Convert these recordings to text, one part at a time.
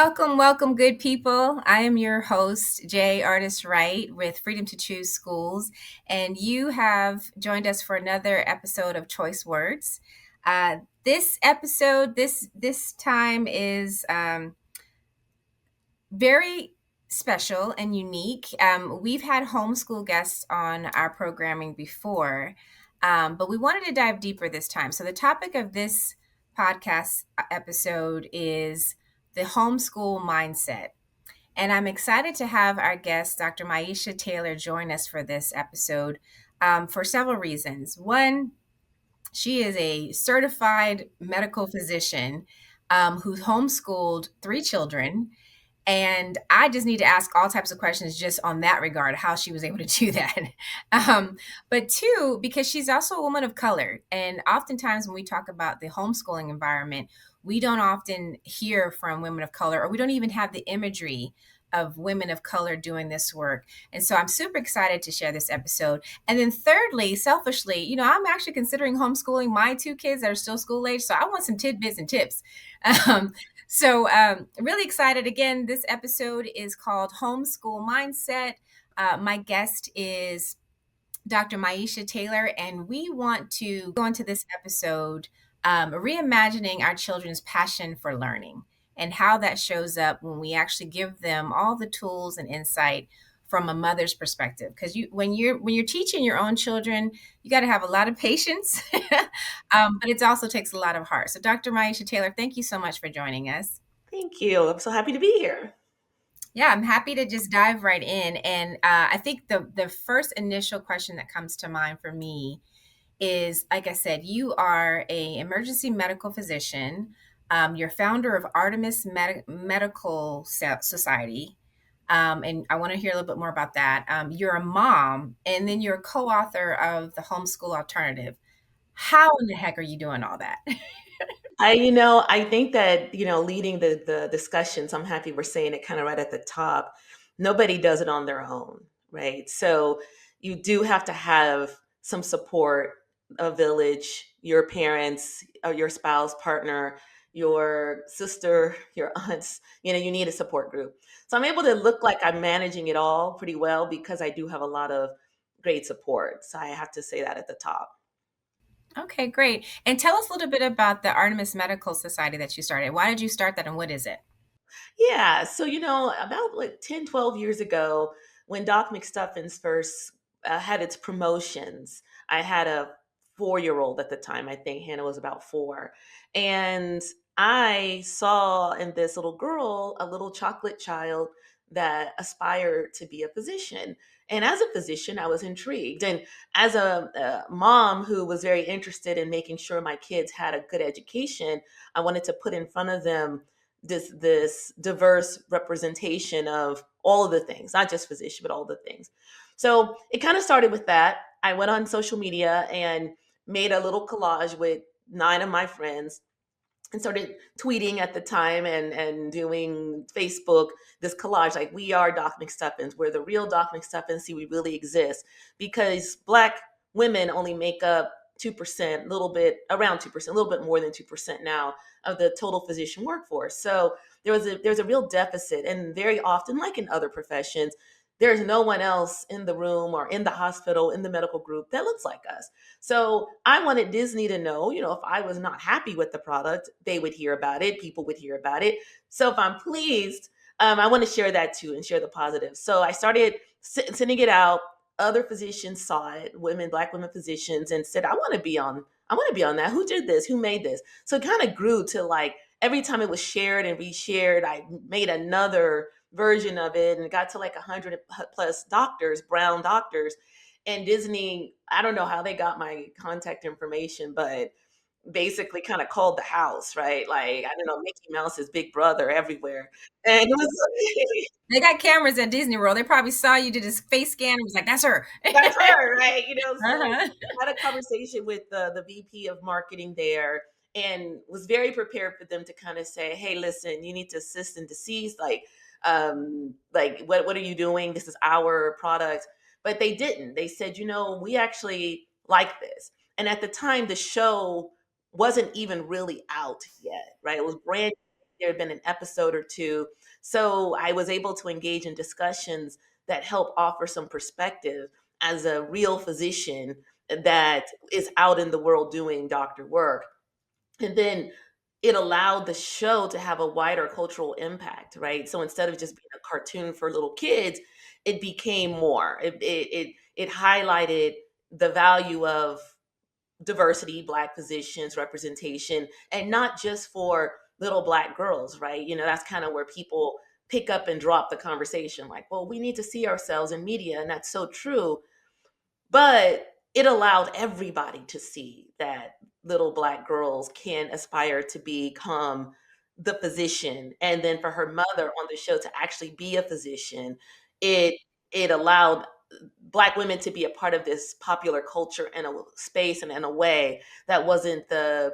Welcome, good people. I am your host, Jay Artis-Wright with Freedom to Choose Schools, and you have joined us for another episode of Choice Words. This episode, this time is very special and unique. We've had homeschool guests on our programming before, but we wanted to dive deeper this time. So the topic of this podcast episode is the homeschool mindset. And I'm excited to have our guest, Dr. Myiesha Taylor, join us for this episode for several reasons. One, she is a certified medical physician who homeschooled three children. And I just need to ask all types of questions just on that regard, how she was able to do that. But two, because she's also a woman of color. And oftentimes when we talk about the homeschooling environment, we don't often hear from women of color, or we don't even have the imagery of women of color doing this work. And so I'm super excited to share this episode. And then thirdly, selfishly, I'm actually considering homeschooling my two kids that are still school age. So I want some tidbits and tips. Um, really excited. Again, this episode is called Homeschool Mindset. My guest is Dr. Myiesha Taylor, and we want to go into this episode reimagining our children's passion for learning and how that shows up when we actually give them all the tools and insight from a mother's perspective. Because when you're teaching your own children, you got to have a lot of patience, but it also takes a lot of heart. So, Dr. Myiesha Taylor, thank you so much for joining us. Thank you. I'm so happy to be here. Yeah, I'm happy to just dive right in. And I think the first initial question that comes to mind for me is, like I said, you are a emergency medical physician. You're founder of Medical Society. And I want to hear a little bit more about that. You're a mom, and then you're a co-author of the Homeschool Alternative. How in the heck are you doing all that? I think that, leading the discussions, I'm happy we're saying it kind of right at the top. Nobody does it on their own, right? So you do have to have some support, a village, your parents, your spouse, partner, your sister, your aunts, you need a support group. So I'm able to look like I'm managing it all pretty well because I do have a lot of great support. So I have to say that at the top. Okay, great. And tell us a little bit about the Artemis Medical Society that you started. Why did you start that, and what is it? Yeah. So, about like 10, 12 years ago, when Doc McStuffins first had its promotions, I had a 4-year old at the time. I think Hannah was about 4. And I saw in this little girl a little chocolate child that aspired to be a physician. And as a physician, I was intrigued. And as a mom who was very interested in making sure my kids had a good education, I wanted to put in front of them this diverse representation of all of the things, not just physician, but all the things. So it kind of started with that. I went on social media and made a little collage with 9 of my friends and started tweeting at the time and doing Facebook this collage like, we are Doc McStuffins. We're the real Doc McStuffins. See, we really exist, because Black women only make up 2%, a little bit around 2%, a little bit more than 2% now of the total physician workforce. So there's a real deficit, and very often, like in other professions, there's no one else in the room or in the hospital, in the medical group that looks like us. So I wanted Disney to know, if I was not happy with the product, they would hear about it, people would hear about it. So if I'm pleased, I want to share that too and share the positives. So I started sending it out. Other physicians saw it, Black women physicians, and said, I want to be on that. Who did this? Who made this? So it kind of grew to, like, every time it was shared and reshared, I made another version of it, and it got to like 100 plus doctors, brown doctors. And Disney, I don't know how they got my contact information, but basically kind of called the house, right? Like, I don't know, Mickey Mouse's big brother everywhere. And it was They got cameras at Disney World. They probably saw you did this face scan and was like, "That's her." that's her, right? So Uh-huh. I had a conversation with the VP of marketing there, and was very prepared for them to kind of say, hey, listen, you need to assist and decease. Like what are you doing? This is our product. But they didn't. They said, we actually like this. And at the time, the show wasn't even really out yet, right? It was brand. there had been an episode or two. So I was able to engage in discussions that help offer some perspective as a real physician that is out in the world doing doctor work. And then it allowed the show to have a wider cultural impact, right? So instead of just being a cartoon for little kids, it became more. It highlighted the value of diversity, Black physicians, representation, and not just for little Black girls, right? That's kind of where people pick up and drop the conversation like, well, we need to see ourselves in media. And that's so true. But it allowed everybody to see that little Black girls can aspire to become the physician, and then for her mother on the show to actually be a physician. It it allowed Black women to be a part of this popular culture in a space and in a way that wasn't the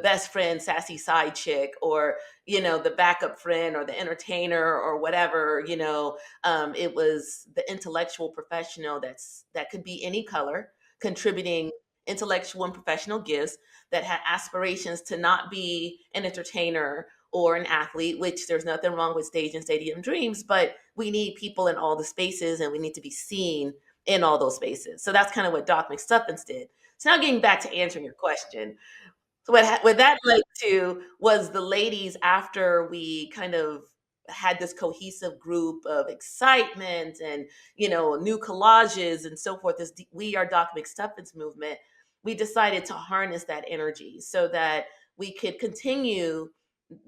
best friend sassy side chick, or the backup friend or the entertainer or whatever. It was the intellectual professional that could be any color, contributing intellectual and professional gifts, that had aspirations to not be an entertainer or an athlete, which there's nothing wrong with stage and stadium dreams, but we need people in all the spaces and we need to be seen in all those spaces. So that's kind of what Doc McStuffins did. So now getting back to answering your question, so what that led to was the ladies, after we kind of had this cohesive group of excitement and new collages and so forth, this We Are Doc McStuffins movement, we decided to harness that energy so that we could continue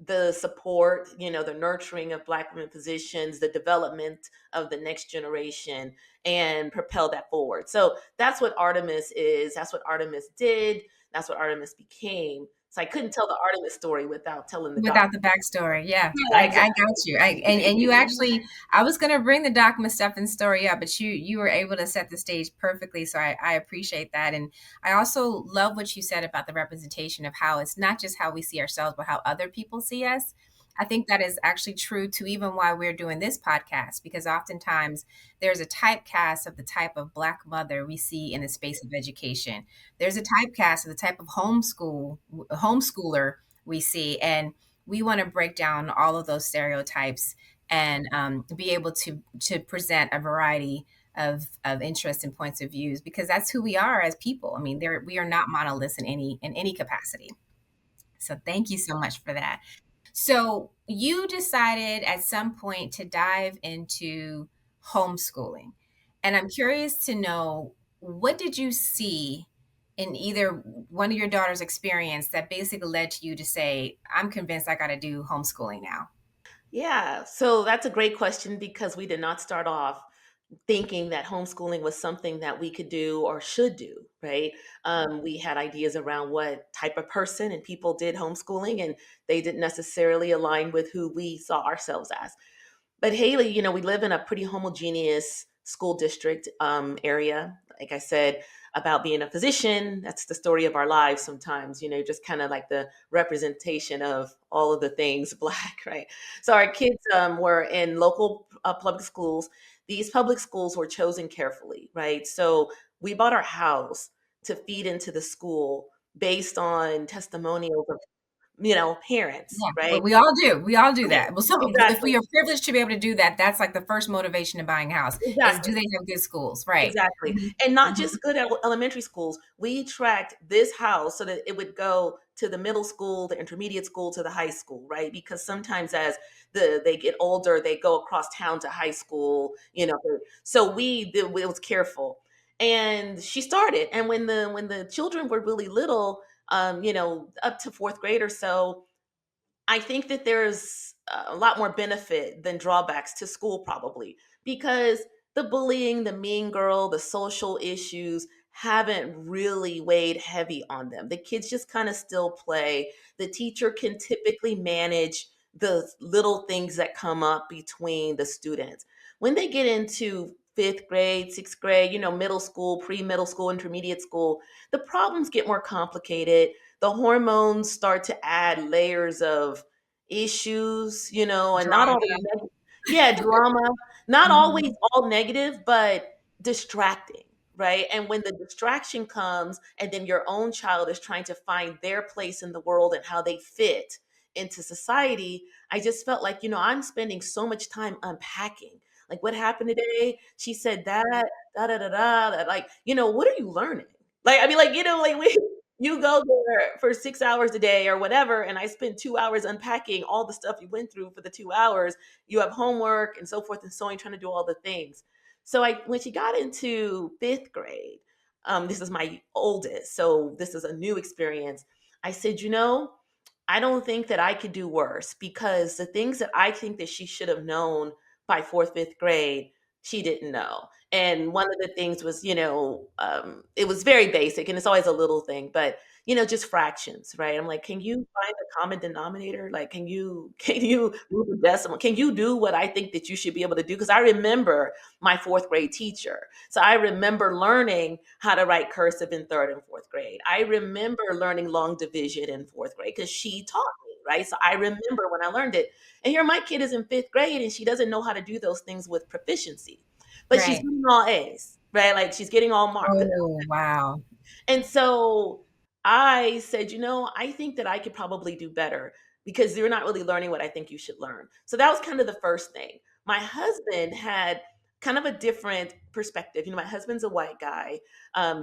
the support, the nurturing of Black women physicians, the development of the next generation, and propel that forward. So that's what Artemis is. That's what Artemis did. That's what Artemis became. So I couldn't tell the Artemis story without telling the doc. Without the backstory, yeah, Yeah, I exactly. got you. And you actually, I was going to bring the Doc Mustafa story up, but you were able to set the stage perfectly. So I appreciate that, and I also love what you said about the representation of how it's not just how we see ourselves, but how other people see us. I think that is actually true to even why we're doing this podcast, because oftentimes there's a typecast of the type of Black mother we see in the space of education. There's a typecast of the type of homeschooler we see, and we want to break down all of those stereotypes and be able to present a variety of interests and points of views, because that's who we are as people. I mean, we are not monoliths in any capacity. So thank you so much for that. So you decided at some point to dive into homeschooling. And I'm curious to know, what did you see in either one of your daughter's experience that basically led to you to say, I'm convinced I got to do homeschooling now? Yeah, so that's a great question because we did not start off thinking that homeschooling was something that we could do or should do, right? We had ideas around what type of person and people did homeschooling, and they didn't necessarily align with who we saw ourselves as. But Haley, we live in a pretty homogeneous school district area. Like I said, about being a physician, that's the story of our lives sometimes, just kind of like the representation of all of the things Black, right? So our kids were in local public schools. These public schools were chosen carefully, right? So we bought our house to feed into the school based on testimonials of, parents, Yeah, right? well, we all do. We all do Right. that. Well, so if Exactly. we are privileged to be able to do that, that's like the first motivation to buying a house is, do Exactly. they have good schools? Right. Exactly. Mhm. And not Mhm. just good at elementary schools. We tracked this house so that it would go to the middle school, the intermediate school, to the high school, right? Because sometimes as they get older, they go across town to high school, So it was careful. And she started. And when the children were really little, up to fourth grade or so, I think that there's a lot more benefit than drawbacks to school, probably, because the bullying, the mean girl, the social issues haven't really weighed heavy on them. The kids just kind of still play. The teacher can typically manage the little things that come up between the students. When they get into fifth grade, sixth grade, middle school, pre middle school, intermediate school, the problems get more complicated. The hormones start to add layers of issues, and not all Drama. the yeah, drama, not always Mhm. all negative, but distracting, right? And when the distraction comes and then your own child is trying to find their place in the world and how they fit into society, I just felt like, I'm spending so much time unpacking. Like, what happened today? She said that, da da da da. Like, what are you learning? Like, I mean, like, like you go there for 6 hours a day or whatever, and I spend 2 hours unpacking all the stuff you went through for the 2 hours. You have homework and so forth and so on, trying to do all the things. So when she got into fifth grade, this is my oldest, so this is a new experience. I said, I don't think that I could do worse, because the things that I think that she should have known by fourth, fifth grade, she didn't know. And one of the things was, it was very basic, and it's always a little thing, but just fractions, right? I'm like, can you find a common denominator? Like, can you move a decimal? Can you do what I think that you should be able to do? Because I remember my fourth grade teacher. So I remember learning how to write cursive in third and fourth grade. I remember learning long division in fourth grade because she taught me, right? So I remember when I learned it. And here my kid is in fifth grade and she doesn't know how to do those things with proficiency, but she's Right. getting all A's, right? Like, she's getting all marks. Oh, wow. And so I said, I think that I could probably do better, because you're not really learning what I think you should learn. So that was kind of the first thing. My husband had kind of a different perspective. My husband's a white guy,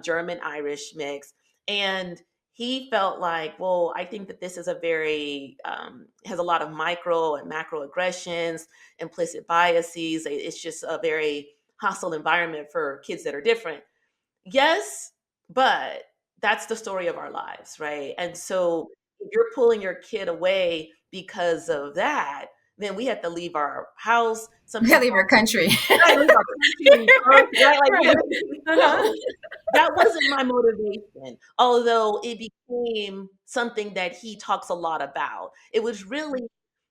German Irish mix. And he felt like, well, I think that this is a very, has a lot of micro and macro aggressions, implicit biases. It's just a very hostile environment for kids that are different. Yes, but that's the story of our lives, right? And so if you're pulling your kid away because of that, then we have to leave our house. Some We gotta people leave our country. right, leave our country, leave work, right? Like, Right. Uh-huh. so that wasn't my motivation, although it became something that he talks a lot about. It was really,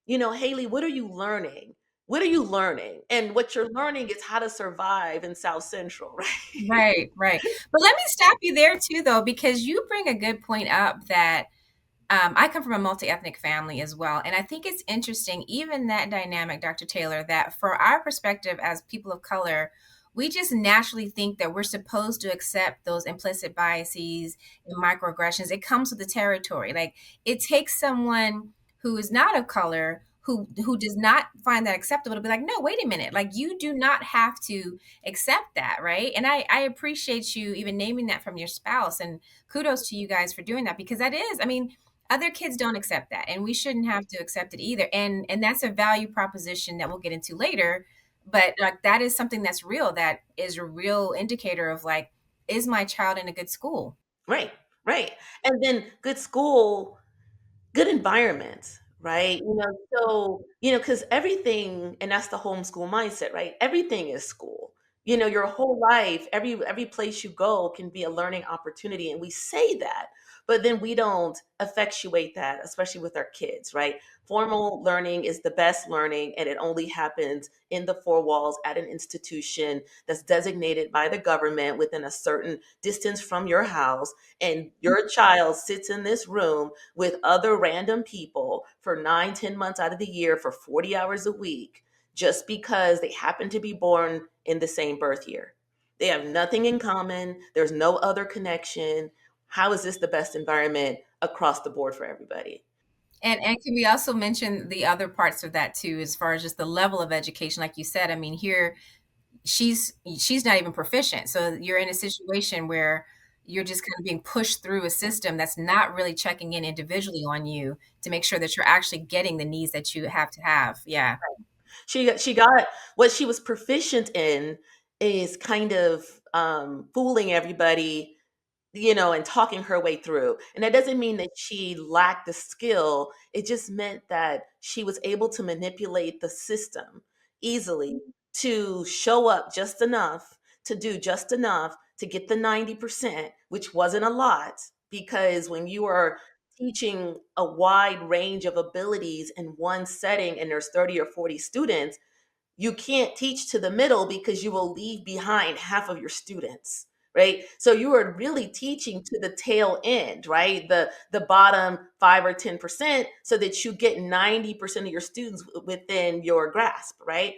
Haley, what are you learning? What are you learning? And what you're learning is how to survive in South Central, right? Right, right. But let me stop you there too, though, because you bring a good point up that I come from a multi-ethnic family as well. And I think it's interesting, even that dynamic, Dr. Taylor, that for our perspective as people of color, we just naturally think that we're supposed to accept those implicit biases and microaggressions. It comes with the territory. Like, it takes someone who is not of color, who does not find that acceptable, to be like, no, wait a minute. Like, you do not have to accept that, right? And I appreciate you even naming that from your spouse. And kudos to you guys for doing that, because that is, I mean, other kids don't accept that, and we shouldn't have to accept it either. And that's a value proposition that we'll get into later, but like, that is something that's real, that is a real indicator of like, is my child in a good school? Right, right. And then good school, good environment, right? So, because everything, and that's the homeschool mindset, right? Everything is school. Your whole life, every place you go can be a learning opportunity. And we say that, but then we don't effectuate that, especially with our kids, right? Formal learning is the best learning, and it only happens in the four walls at an institution that's designated by the government within a certain distance from your house. And your child sits in this room with other random people for 9, 10 months out of the year for 40 hours a week, just because they happen to be born in the same birth year. They have nothing in common. There's no other connection. How is this the best environment across the board for everybody? And can we also mention the other parts of that too, as far as just the level of education? Like you said, I mean, here she's not even proficient, so you're in a situation where you're just kind of being pushed through a system that's not really checking in individually on you to make sure that you're actually getting the needs that you have to have. Yeah. She got what she was proficient in, is kind of fooling everybody, and talking her way through. And that doesn't mean that she lacked the skill. It just meant that she was able to manipulate the system easily to show up just enough, to do just enough to get the 90%, which wasn't a lot, because when you are teaching a wide range of abilities in one setting and there's 30 or 40 students, you can't teach to the middle because you will leave behind half of your students, right? So you are really teaching to the tail end, right? The bottom 5 or 10%, so that you get 90% of your students within your grasp, right?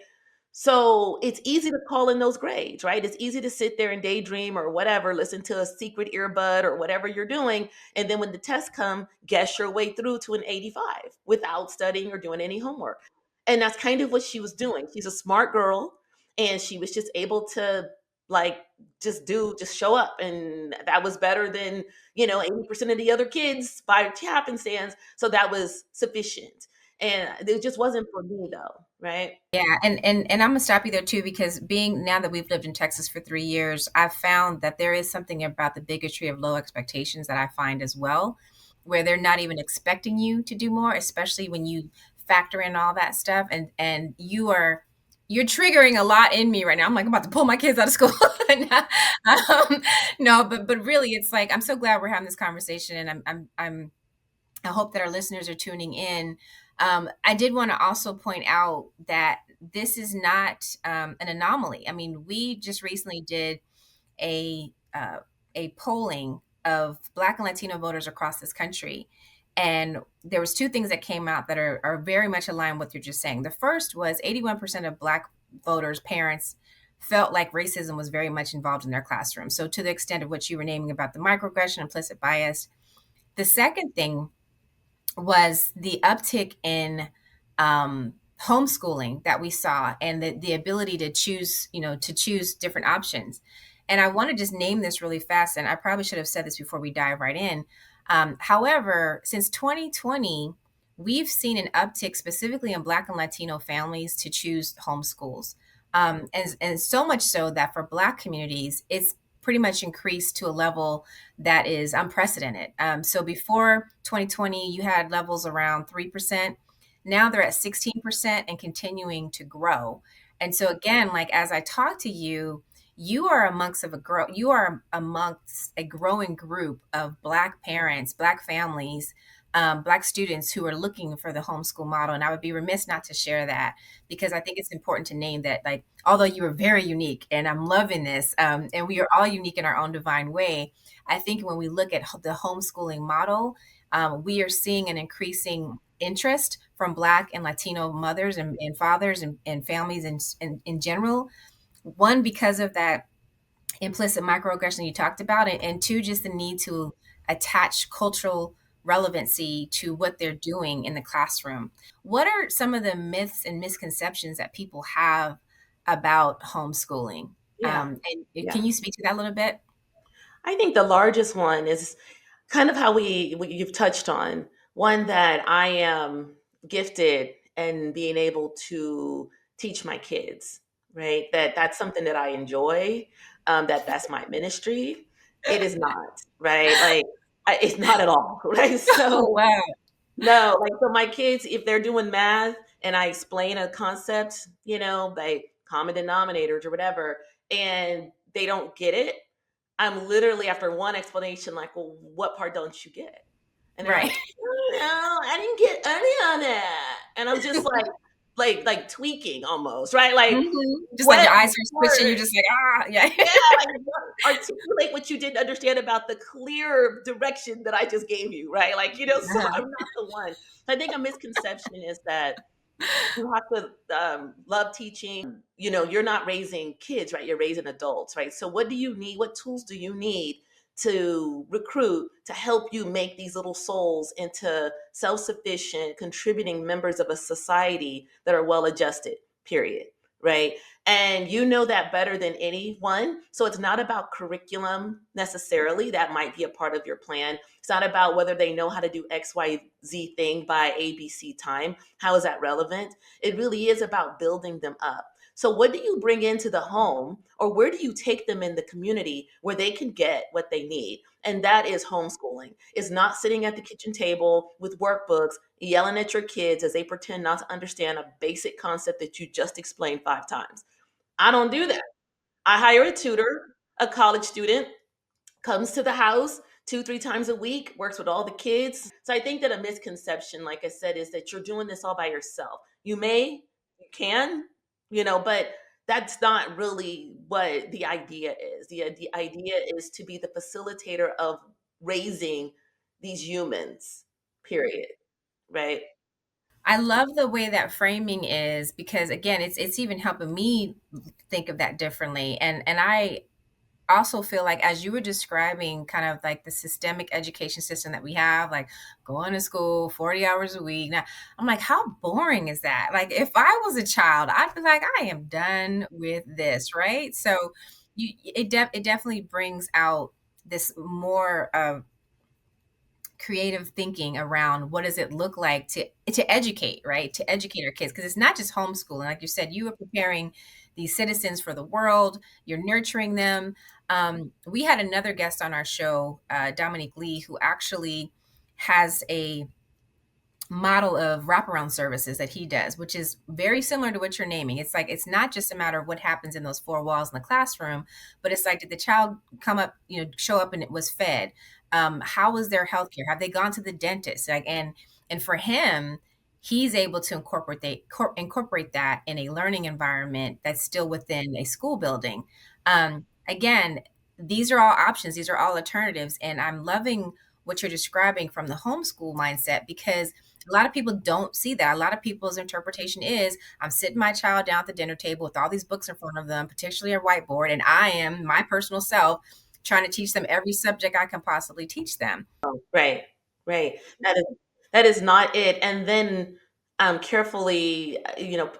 So it's easy to call in those grades, right? It's easy to sit there and daydream or whatever, listen to a secret earbud or whatever you're doing. And then when the tests come, guess your way through to an 85 without studying or doing any homework. And that's kind of what she was doing. She's a smart girl and she was just able to like just show up. And that was better than, 80% of the other kids by happenstance. So that was sufficient. And it just wasn't for me though, right? Yeah, and I'm gonna stop you there too, because being now that we've lived in Texas for 3 years, I've found that there is something about the bigotry of low expectations that I find as well, where they're not even expecting you to do more, especially when you factor in all that stuff, and you're triggering a lot in me right now. I'm like, I'm about to pull my kids out of school. No, but really, it's like I'm so glad we're having this conversation, and I hope that our listeners are tuning in. I did want to also point out that this is not an anomaly. I mean, we just recently did a uh, a polling of Black and Latino voters across this country, and there was two things that came out that are very much aligned with what you're just saying. The first was 81% of Black voters, parents, felt like racism was very much involved in their classroom. So to the extent of what you were naming about the microaggression, implicit bias. The second thing was the uptick in homeschooling that we saw, and the ability to choose, to choose different options. And I want to just name this really fast, and I probably should have said this before we dive right in. However, since 2020, we've seen an uptick specifically in Black and Latino families to choose homeschools. And so much so that for Black communities, it's pretty much increased to a level that is unprecedented. So before 2020, you had levels around 3%. Now they're at 16% and continuing to grow. And so again, like as I talk to you, you are amongst a growing group of Black parents, Black families, Black students who are looking for the homeschool model. And I would be remiss not to share that, because I think it's important to name that, like, although you are very unique, and I'm loving this, and we are all unique in our own divine way. I think when we look at the homeschooling model, we are seeing an increasing interest from Black and Latino mothers and fathers and families in general. One, because of that implicit microaggression you talked about, and two, just the need to attach cultural relevancy to what they're doing in the classroom. What are some of the myths and misconceptions that people have about homeschooling? Yeah. And can Yeah. you speak to that a little bit? I think the largest one is kind of how you've touched on one that I am gifted in being able to teach my kids, right? That's something that I enjoy. That's my ministry. It is not, right? Like it's not at all, right? Oh, So wow. no, like so my kids, if they're doing math and I explain a concept, by common denominators or whatever, and they don't get it, I'm literally after one explanation, like, well, what part don't you get? And they're like, Right. no, I didn't get any on that. And I'm just like tweaking almost, right? Like, Just like what your eyes are switching. You're part? just like, ah, yeah. Yeah, like articulate what you didn't understand about the clear direction that I just gave you, right? Like, so Uh-huh. I'm not the one. I think a misconception is that you have to love teaching. You're not raising kids, right? You're raising adults, right? So what do you need? What tools do you need to recruit to help you make these little souls into self-sufficient contributing members of a society that are well adjusted, period, right? And you know that better than anyone. So it's not about curriculum necessarily. That might be a part of your plan. It's not about whether they know how to do XYZ thing by ABC time. How is that relevant? It really is about building them up. So, what do you bring into the home, or where do you take them in the community where they can get what they need? And that is homeschooling. Is not sitting at the kitchen table with workbooks, yelling at your kids as they pretend not to understand a basic concept that you just explained 5 times. I don't do that. I hire a tutor, a college student, comes to the house 2 3 times a week, works with all the kids. So I think that a misconception, like I said, is that you're doing this all by yourself. You can, but that's not really what the idea is. The idea is to be the facilitator of raising these humans, period, right? I love the way that framing is because again, it's even helping me think of that differently. And I also feel like as you were describing kind of like the systemic education system that we have, like going to school 40 hours a week. Now, I'm like, how boring is that? Like if I was a child, I'd be like, I am done with this, right? So it definitely brings out this more of creative thinking around what does it look like to educate, right? To educate our kids because it's not just homeschooling. Like you said, you are preparing these citizens for the world. You're nurturing them. We had another guest on our show, Dominique Lee, who actually has a model of wraparound services that he does, which is very similar to what you're naming. It's like it's not just a matter of what happens in those four walls in the classroom, but it's like did the child come up, show up and it was fed? How was their health care? Have they gone to the dentist? Like and for him, he's able to incorporate that in a learning environment that's still within a school building. Again, these are all options. These are all alternatives, and I'm loving what you're describing from the homeschool mindset because a lot of people don't see that. A lot of people's interpretation is I'm sitting my child down at the dinner table with all these books in front of them, potentially a whiteboard, and I am my personal self trying to teach them every subject I can possibly teach them. Right, right. That is not it. And then carefully,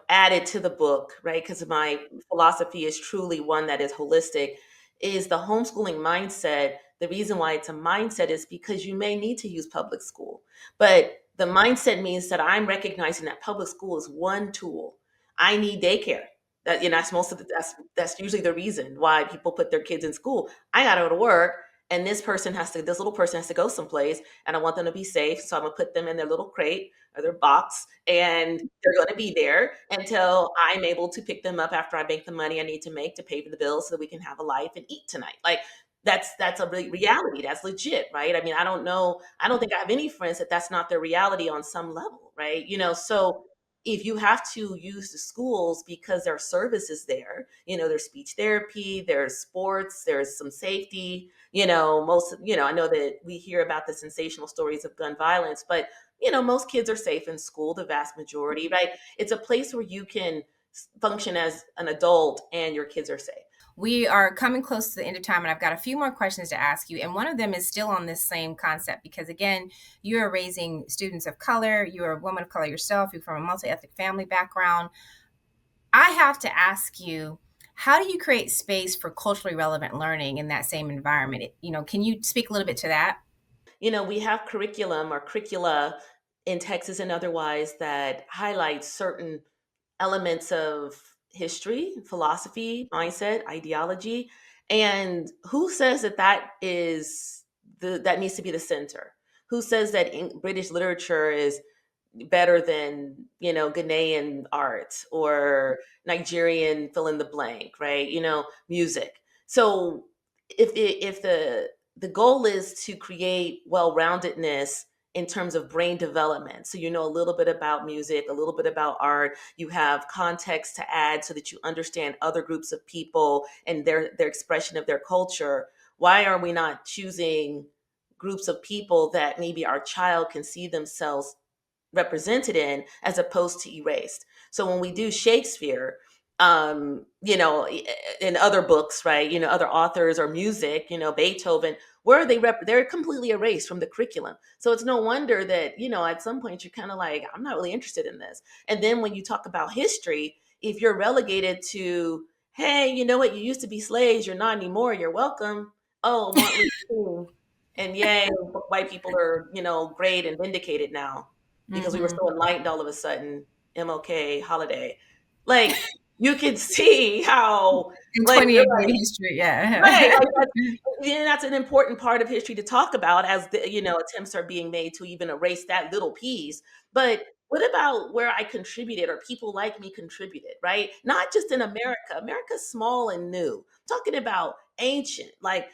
added to the book, right? Because my philosophy is truly one that is holistic. Is the homeschooling mindset? The reason why it's a mindset is because you may need to use public school, but the mindset means that I'm recognizing that public school is one tool. I need daycare. That's most of that's usually the reason why people put their kids in school. I got to go to work, and this little person has to go someplace, and I want them to be safe, so I'm gonna put them in their little crate or their box, and they're going to be there until I'm able to pick them up after I make the money I need to make to pay for the bills so that we can have a life and eat tonight. Like that's a reality. That's legit, right? I mean, I don't think I have any friends that that's not their reality on some level, right? So if you have to use the schools because there are services there, there's speech therapy, there's sports, there's some safety, I know that we hear about the sensational stories of gun violence, but most kids are safe in school, the vast majority, right? It's a place where you can function as an adult and your kids are safe. We are coming close to the end of time, and I've got a few more questions to ask you. And one of them is still on this same concept because, again, you are raising students of color, you're a woman of color yourself, you're from a multi ethnic family background. I have to ask you, how do you create space for culturally relevant learning in that same environment? Can you speak a little bit to that? We have curriculum or curricula in Texas and otherwise that highlights certain elements of history, philosophy, mindset, ideology. And who says that that needs to be the center? Who says that British literature is better than Ghanaian art or Nigerian fill in the blank, right? Music. So if the goal is to create well-roundedness in terms of brain development, so a little bit about music, a little bit about art, you have context to add so that you understand other groups of people and their expression of their culture. Why are we not choosing groups of people that maybe our child can see themselves represented in as opposed to erased? So when we do Shakespeare, in other books, right, other authors or music, Beethoven, where are they're completely erased from the curriculum. So it's no wonder that, at some point you're kind of like, I'm not really interested in this. And then when you talk about history, if you're relegated to, hey, you know what, you used to be slaves, you're not anymore, you're welcome. Oh, Martin Luther King. And yay, white people are, great and vindicated now because we were Hmm. so enlightened all of a sudden. MLK holiday. Like you can see how, In like, you're 28 like, grade history, right, yeah. like that's an important part of history to talk about as attempts are being made to even erase that little piece. But what about where I contributed or people like me contributed, right? Not just in America. America's small and new. I'm talking about ancient, like,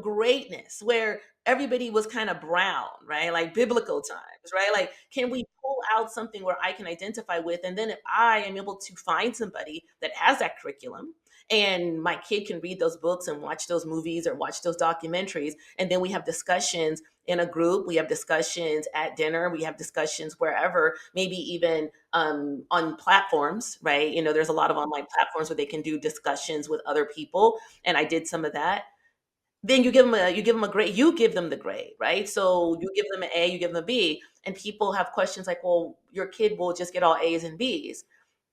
greatness, where everybody was kind of brown, right? Like biblical times, right? Like, can we pull out something where I can identify with? And then if I am able to find somebody that has that curriculum, and my kid can read those books and watch those movies or watch those documentaries, and then we have discussions in a group, we have discussions at dinner, we have discussions wherever, maybe even on platforms, right? You know, there's a lot of online platforms where they can do discussions with other people, and I did some of that. Then you give them a grade, you give them the grade, right? So you give them an A, you give them a B, and people have questions like, well, your kid will just get all A's and B's.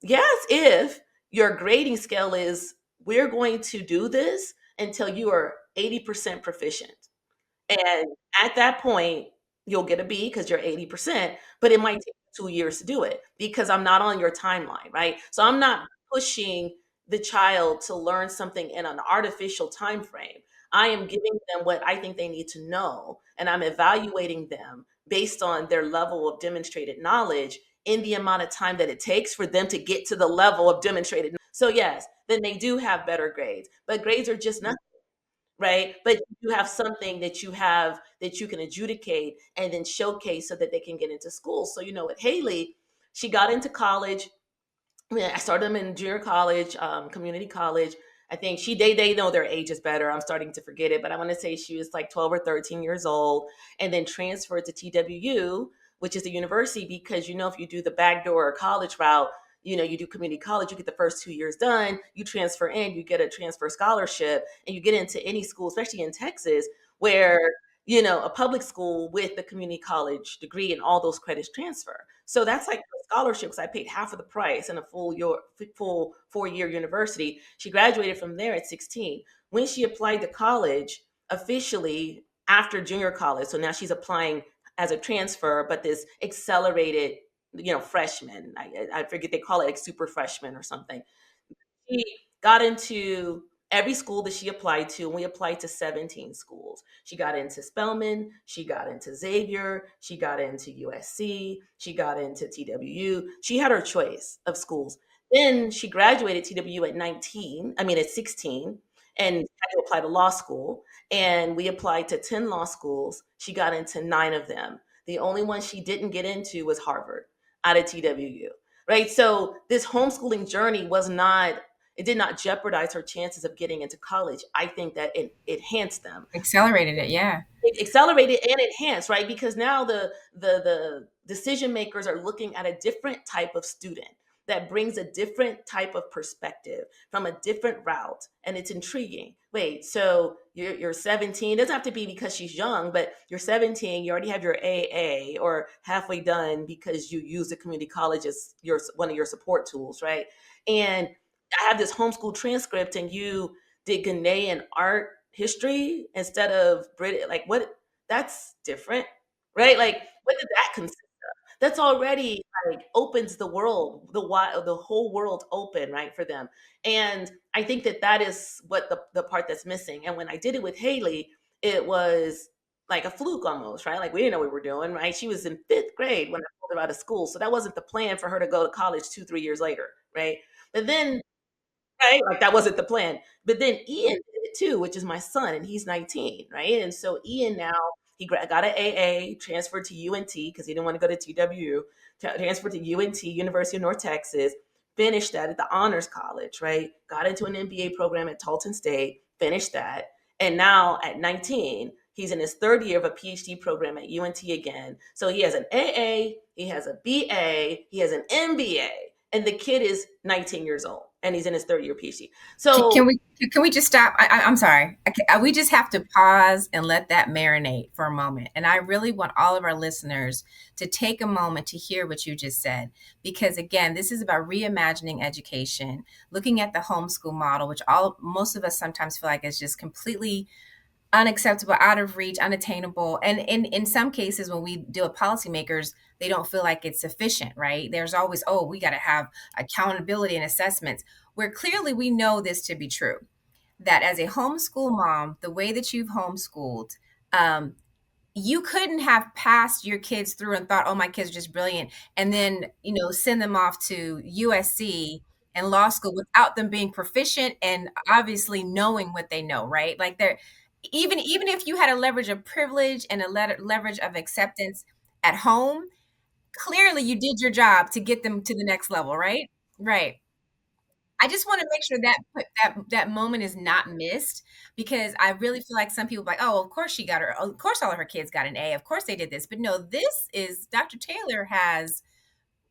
Yes, if your grading scale is, we're going to do this until you are 80% proficient. And at that point, you'll get a B because you're 80%, but it might take 2 years to do it because I'm not on your timeline, right? So I'm not pushing the child to learn something in an artificial time frame. I am giving them what I think they need to know, and I'm evaluating them based on their level of demonstrated knowledge in the amount of time that it takes for them to get to the level of demonstrated. So yes, then they do have better grades, but grades are just nothing, right? But you have something that you have that you can adjudicate and then showcase so that they can get into school. So, you know, with Haley, she got into college. I started them in junior college, community college. I think they know their ages better. I'm starting to forget it, but I want to say she was like 12 or 13 years old, and then transferred to TWU, which is the university, because you know if you do the backdoor college route, you know you do community college, you get the first 2 years done, you transfer in, you get a transfer scholarship, and you get into any school, especially in Texas, where you know a public school with the community college degree and all those credits transfer. So that's like scholarships. I paid half of the price in a full 4 year university. She graduated from there at 16. When she applied to college officially after junior college, so now she's applying as a transfer, but this accelerated, you know, freshman. I forget, they call it like super freshman or something. She got into every school that she applied to, and we applied to 17 schools. She got into Spelman, she got into Xavier, she got into USC, she got into TWU. She had her choice of schools. Then she graduated TWU at 19, I mean at 16, and had to apply to law school. And we applied to 10 law schools. She got into 9 of them. The only one she didn't get into was Harvard out of TWU, right? So this homeschooling journey was not, it did not jeopardize her chances of getting into college. I think that it enhanced them. Accelerated it, yeah. It accelerated and enhanced, right? Because now the decision makers are looking at a different type of student that brings a different type of perspective from a different route, and it's intriguing. Wait, so you're 17? It doesn't have to be because she's young, but you're 17. You already have your AA or halfway done because you use the community college as your one of your support tools, right? And I have this homeschool transcript, and you did Ghanaian art history instead of British. Like, what? That's different, right? Like, what did that consist? That's already like opens the world, the whole world open, right, for them. And I think that that is what the part that's missing. And when I did it with Haley, it was like a fluke almost, right? Like we didn't know what we were doing, right? She was in 5th grade when I pulled her out of school, so that wasn't the plan for her to go to college 2 3 years later, right? But then, right? Like that wasn't the plan. But then Ian did it too, which is my son, and he's 19, right? And so Ian now got an AA, transferred to UNT because he didn't want to go to TWU, transferred to UNT, University of North Texas, finished that at the Honors College, right? Got into an MBA program at Tulsa State, finished that, and now at 19, he's in his 3rd year of a PhD program at UNT again. So he has an AA, he has a BA, he has an MBA, and the kid is 19 years old and he's in his 3rd year PhD. Can So we just stop? I'm sorry. We just have to pause and let that marinate for a moment. And I really want all of our listeners to take a moment to hear what you just said, because again, this is about reimagining education, looking at the homeschool model, which all most of us sometimes feel like is just completely unacceptable, out of reach, unattainable. And in some cases, when we deal with policymakers, they don't feel like it's sufficient, right? There's always, oh, we got to have accountability and assessments, where clearly we know this to be true. That as a homeschool mom, the way that you've homeschooled, um, you couldn't have passed your kids through and thought, oh, my kids are just brilliant, and then, send them off to USC and law school without them being proficient and obviously knowing what they know, right? Like they're Even if you had a leverage of privilege and a leverage of acceptance at home, clearly you did your job to get them to the next level, right? Right. I just want to make sure that that moment is not missed, because I really feel like some people are like, oh, of course she got her, of course all of her kids got an A, of course they did this, but no, this is Dr. Taylor has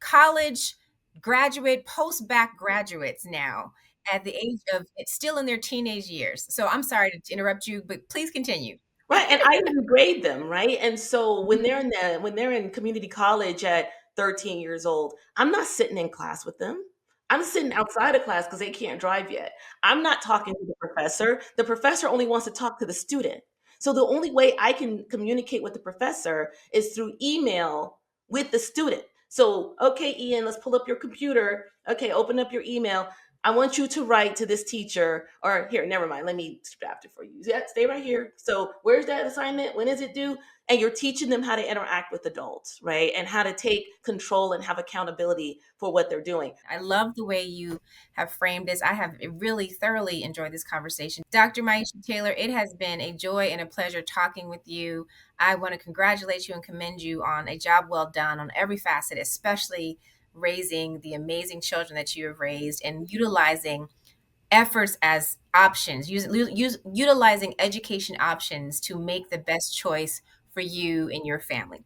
college graduate, post-bac graduates now at the age of, it's still in their teenage years. So I'm sorry to interrupt you, but please continue. Right, and I even grade them, right? And so when they're in community college at 13 years old, I'm not sitting in class with them. I'm sitting outside of class because they can't drive yet. I'm not talking to the professor. The professor only wants to talk to the student. So the only way I can communicate with the professor is through email with the student. So, okay, Ian, let's pull up your computer. Okay, open up your email. I want you to write to this teacher, or here, never mind, let me draft it for you. Yeah, stay right here. So, where's that assignment? When is it due? And you're teaching them how to interact with adults, right? And how to take control and have accountability for what they're doing. I love the way you have framed this. I have really thoroughly enjoyed this conversation. Dr. Myiesha Taylor, it has been a joy and a pleasure talking with you. I want to congratulate you and commend you on a job well done on every facet, especially raising the amazing children that you have raised and utilizing efforts as options, utilizing education options to make the best choice for you and your family.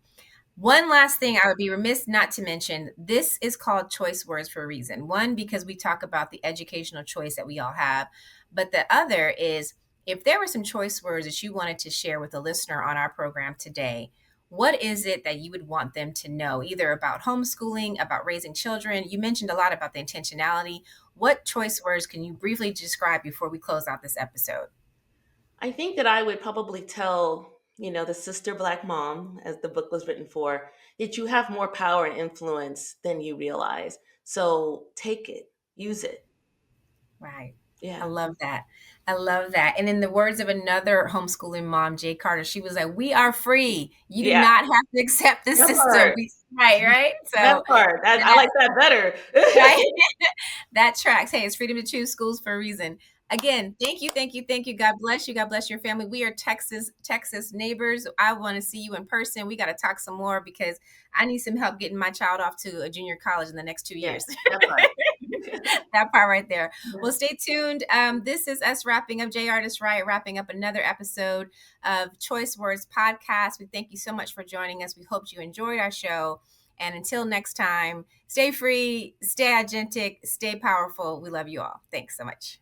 One last thing I would be remiss not to mention, this is called choice words for a reason. One, because we talk about the educational choice that we all have, but the other is, if there were some choice words that you wanted to share with a listener on our program today, what is it that you would want them to know, either about homeschooling, about raising children? You mentioned a lot about the intentionality. What choice words can you briefly describe before we close out this episode? I think that I would probably tell, the sister Black mom, as the book was written for, that you have more power and influence than you realize. So take it, use it. Right. I Yeah. love that. I love that. And in the words of another homeschooling mom, Jay Carter, she was like, "We are free. You do Yeah. not have to accept the That system." part. Right, right. That So part. I that, like that better. right, that tracks. Hey, it's freedom to choose schools for a reason. Again, thank you, thank you, thank you. God bless you. God bless your family. We are Texas neighbors. I want to see you in person. We got to talk some more, because I need some help getting my child off to a junior college in the next 2 years. Yes, that part. That part right there. Well, stay tuned. This is us wrapping up, J Artis-Wright, wrapping up another episode of Choice Words Podcast. We thank you so much for joining us. We hope you enjoyed our show. And until next time, stay free, stay agentic, stay powerful. We love you all. Thanks so much.